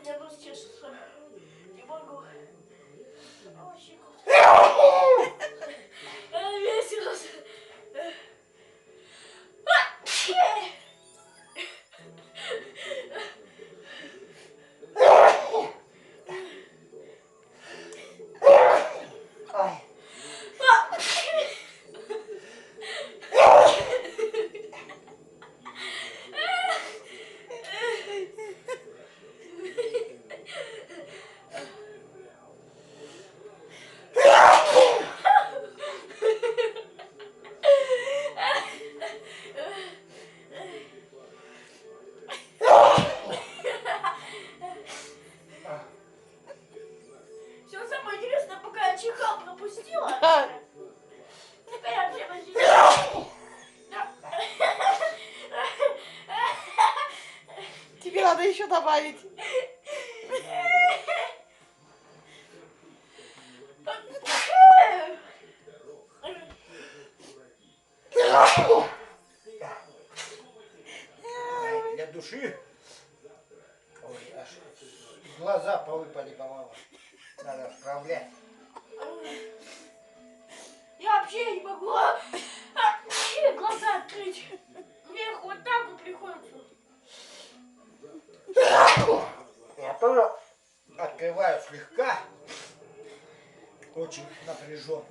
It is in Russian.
Я нос чешется. Не могу. Вообще весело. Все самое интересное, пока я чихал, пропустила. Теперь вообще почти не... Тебе надо еще добавить. Для души. Ой, аж глаза повыпали, по-моему. Надо вправлять. Я вообще не могу глаза открыть. Мне вот так вот приходится. Я тоже открываю слегка. Очень напряженно.